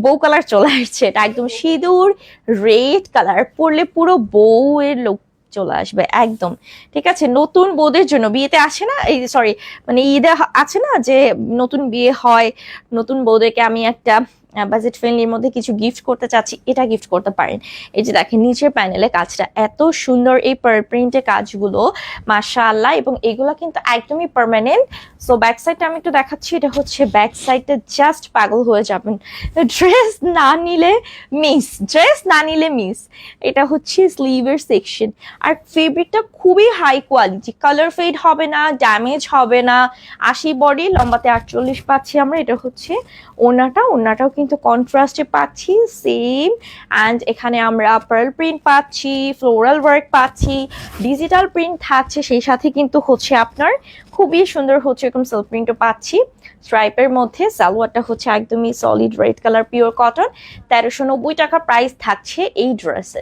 বউ কালার চলে আসছে, এটা একদম সিঁদুর রেড কালার, পরলে পুরো বউয়ের লোক চলে আসবে একদম। ঠিক আছে, নতুন বউদের জন্য বিয়েতে আসে না, এই সরি মানে ঈদে আছে না যে নতুন বিয়ে হয়, নতুন বউদেরকে আমি একটা বাজেট ফ্রেন্ডলির মধ্যে কিছু গিফট করতে চাচ্ছি, এটা গিফট করতে পারেন। এই যে দেখেন নিচের প্যানেলে কাজটা এত সুন্দর, এই পার প্রিন্টের কাজগুলো মাশাআল্লাহ, এবং এগুলো কিন্তু একদমই পার্মানেন্ট। সো ব্যাক সাইডটা আমি একটু দেখাচ্ছি, এটা হচ্ছে ব্যাক সাইডটা, জাস্ট পাগল হয়ে যাবেন। ড্রেস না নিলে মিস, ড্রেস না নিলে মিস। এটা হচ্ছে স্লিভের সেকশন, আর ফেব্রিকটা খুবই হাই কোয়ালিটি, কালার ফেড হবে না, ড্যামেজ হবে না। 80 বডি, লম্বাতে 48 পাচ্ছি আমরা। এটা হচ্ছে ওড়নাটাও কিন্তু কন্ট্রাস্টে পাচ্ছি সেম। অ্যান্ড এখানে আমরা পার্ল প্রিন্ট পাচ্ছি, ফ্লোরাল ওয়ার্ক পাচ্ছি, ডিজিটাল প্রিন্ট থাকছে, সেই সাথে কিন্তু হচ্ছে আপনার খুবই সুন্দর হচ্ছে এরকম সেলফ প্রিন্টও পাচ্ছি স্ট্রাইপের মধ্যে। সালোয়ারটা হচ্ছে একদমই solid red colour pure cotton, 1390 টাকা প্রাইস থাকছে এই ড্রেসে।